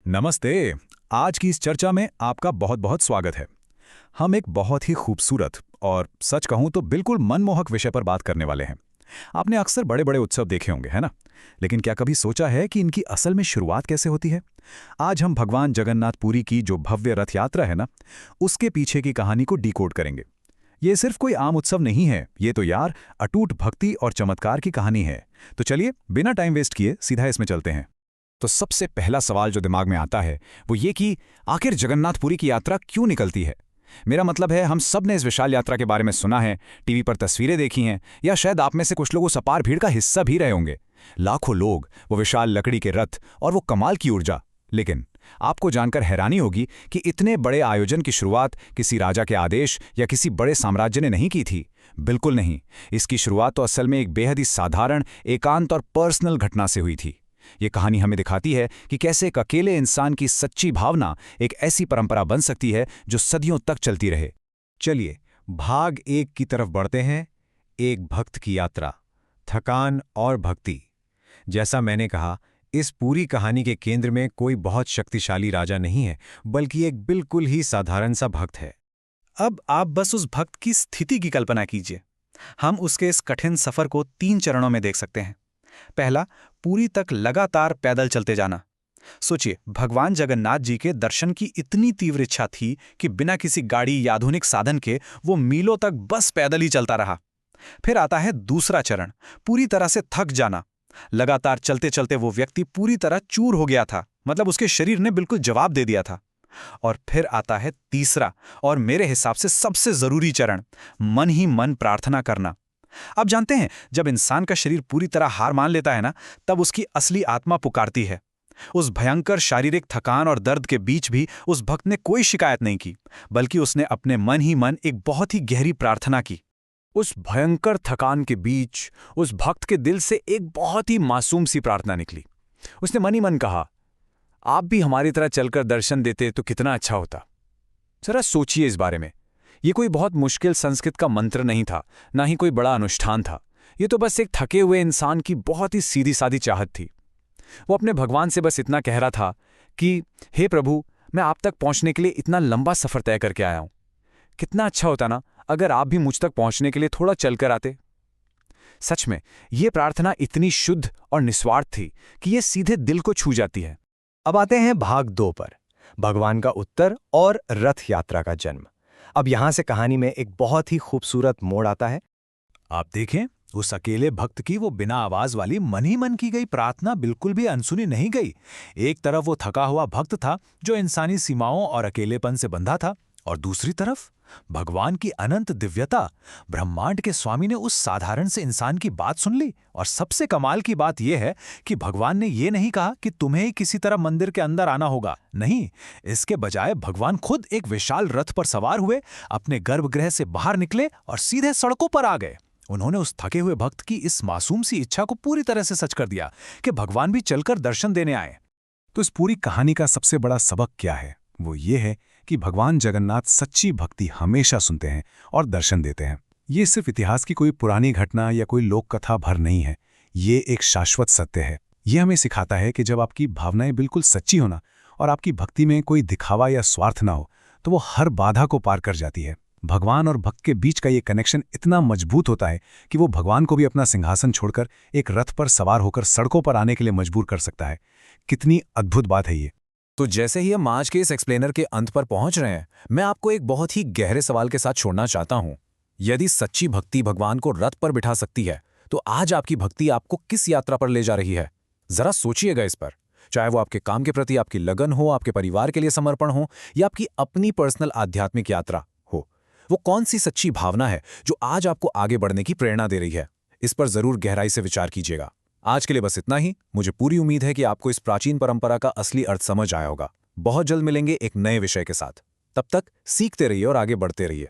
नमस्ते। आज की इस चर्चा में आपका बहुत बहुत स्वागत है। हम एक बहुत ही खूबसूरत और सच कहूं तो बिल्कुल मनमोहक विषय पर बात करने वाले हैं। आपने अक्सर बड़े बड़े उत्सव देखे होंगे, है ना? लेकिन क्या कभी सोचा है कि इनकी असल में शुरुआत कैसे होती है? आज हम भगवान जगन्नाथ पुरी की जो भव्य रथ यात्रा है ना, उसके पीछे की कहानी को डिकोड करेंगे। ये सिर्फ कोई आम उत्सव नहीं है, ये तो यार अटूट भक्ति और चमत्कार की कहानी है। तो चलिए बिना टाइम वेस्ट किए सीधा इसमें चलते हैं। तो सबसे पहला सवाल जो दिमाग में आता है वो ये कि आखिर जगन्नाथपुरी की यात्रा क्यों निकलती है। मेरा मतलब है, हम सब ने इस विशाल यात्रा के बारे में सुना है, टीवी पर तस्वीरें देखी हैं, या शायद आप में से कुछ लोग उस अपार भीड़ का हिस्सा भी रहे होंगे। लाखों लोग, वो विशाल लकड़ी के रथ और वो कमाल की ऊर्जा। लेकिन आपको जानकर हैरानी होगी कि इतने बड़े आयोजन की शुरुआत किसी राजा के आदेश या किसी बड़े साम्राज्य ने नहीं की थी। बिल्कुल नहीं। इसकी शुरुआत तो असल में एक बेहद ही साधारण, एकांत और पर्सनल घटना से हुई थी। ये कहानी हमें दिखाती है कि कैसे एक अकेले इंसान की सच्ची भावना एक ऐसी परंपरा बन सकती है जो सदियों तक चलती रहे। चलिए भाग 1 की तरफ बढ़ते हैं। एक भक्त की यात्रा, थकान और भक्ति। जैसा मैंने कहा, इस पूरी कहानी के केंद्र में कोई बहुत शक्तिशाली राजा नहीं है, बल्कि एक बिल्कुल ही साधारण सा भक्त है। अब आप बस उस भक्त की स्थिति की कल्पना कीजिए। हम उसके इस कठिन सफर को 3 चरणों में देख सकते हैं। पहला, पूरी तक लगातार पैदल चलते जाना। सोचिए, भगवान जगन्नाथ जी के दर्शन की इतनी तीव्र इच्छा थी कि बिना किसी गाड़ी या आधुनिक साधन के वो मीलों तक बस पैदल ही चलता रहा। फिर आता है दूसरा चरण, पूरी तरह से थक जाना। लगातार चलते चलते वो व्यक्ति पूरी तरह चूर हो गया था, मतलब उसके शरीर ने बिल्कुल जवाब दे दिया था। और फिर आता है तीसरा और मेरे हिसाब से सबसे जरूरी चरण, मन ही मन प्रार्थना करना। आप जानते हैं, जब इंसान का शरीर पूरी तरह हार मान लेता है ना, तब उसकी असली आत्मा पुकारती है। उस भयंकर शारीरिक थकान और दर्द के बीच भी उस भक्त ने कोई शिकायत नहीं की, बल्कि उसने अपने मन ही मन एक बहुत ही गहरी प्रार्थना की। उस भयंकर थकान के बीच उस भक्त के दिल से एक बहुत ही मासूम सी प्रार्थना निकली। उसने मन ही मन कहा, आप भी हमारी तरह चलकर दर्शन देते तो कितना अच्छा होता। जरा सोचिए इस बारे में। ये कोई बहुत मुश्किल संस्कृत का मंत्र नहीं था, ना ही कोई बड़ा अनुष्ठान था। ये तो बस एक थके हुए इंसान की बहुत ही सीधी सादी चाहत थी। वो अपने भगवान से बस इतना कह रहा था कि हे प्रभु, मैं आप तक पहुंचने के लिए इतना लंबा सफर तय करके आया हूं। कितना अच्छा होता ना अगर आप भी मुझ तक पहुंचने के लिए थोड़ा चलकर आते। सच में ये प्रार्थना इतनी शुद्ध और निस्वार्थ थी कि ये सीधे दिल को छू जाती है। अब आते हैं भाग 2 पर, भगवान का उत्तर और रथ यात्रा का जन्म। अब यहां से कहानी में एक बहुत ही खूबसूरत मोड़ आता है। आप देखें, उस अकेले भक्त की वो बिना आवाज वाली मन ही मन की गई प्रार्थना बिल्कुल भी अनसुनी नहीं गई। एक तरफ वो थका हुआ भक्त था जो इंसानी सीमाओं और अकेलेपन से बंधा था, और दूसरी तरफ भगवान की अनंत दिव्यता। ब्रह्मांड के स्वामी ने उस साधारण से इंसान की बात सुन ली। और सबसे कमाल की बात यह है कि भगवान ने ये नहीं कहा कि तुम्हें ही किसी तरह मंदिर के अंदर आना होगा। नहीं, इसके बजाय भगवान खुद एक विशाल रथ पर सवार हुए, अपने गर्भगृह से बाहर निकले और सीधे सड़कों पर आ गए। उन्होंने उस थके हुए भक्त की इस मासूम सी इच्छा को पूरी तरह से सच कर दिया कि भगवान भी चलकर दर्शन देने आए। तो इस पूरी कहानी का सबसे बड़ा सबक क्या है? वो ये है कि भगवान जगन्नाथ सच्ची भक्ति हमेशा सुनते हैं और दर्शन देते हैं। ये सिर्फ इतिहास की कोई पुरानी घटना या कोई लोक कथा भर नहीं है, ये एक शाश्वत सत्य है। ये हमें सिखाता है कि जब आपकी भावनाएं बिल्कुल सच्ची हो ना, और आपकी भक्ति में कोई दिखावा या स्वार्थ ना हो, तो वो हर बाधा को पार कर जाती है। भगवान और भक्त के बीच का ये कनेक्शन इतना मजबूत होता है कि वो भगवान को भी अपना सिंहासन छोड़कर एक रथ पर सवार होकर सड़कों पर आने के लिए मजबूर कर सकता है। कितनी अद्भुत बात है ये। तो जैसे ही हम आज के इस एक्सप्लेनर के अंत पर पहुंच रहे हैं, मैं आपको एक बहुत ही गहरे सवाल के साथ छोड़ना चाहता हूं। यदि सच्ची भक्ति भगवान को रथ पर बिठा सकती है, तो आज आपकी भक्ति आपको किस यात्रा पर ले जा रही है? जरा सोचिएगा इस पर। चाहे वो आपके काम के प्रति आपकी लगन हो, आपके परिवार के लिए समर्पण हो, या आपकी अपनी पर्सनल आध्यात्मिक यात्रा हो, वो कौन सी सच्ची भावना है जो आज आपको आगे बढ़ने की प्रेरणा दे रही है? इस पर जरूर गहराई से विचार कीजिएगा। आज के लिए बस इतना ही। मुझे पूरी उम्मीद है कि आपको इस प्राचीन परंपरा का असली अर्थ समझ आया होगा। बहुत जल्द मिलेंगे एक नए विषय के साथ। तब तक सीखते रहिए और आगे बढ़ते रहिए।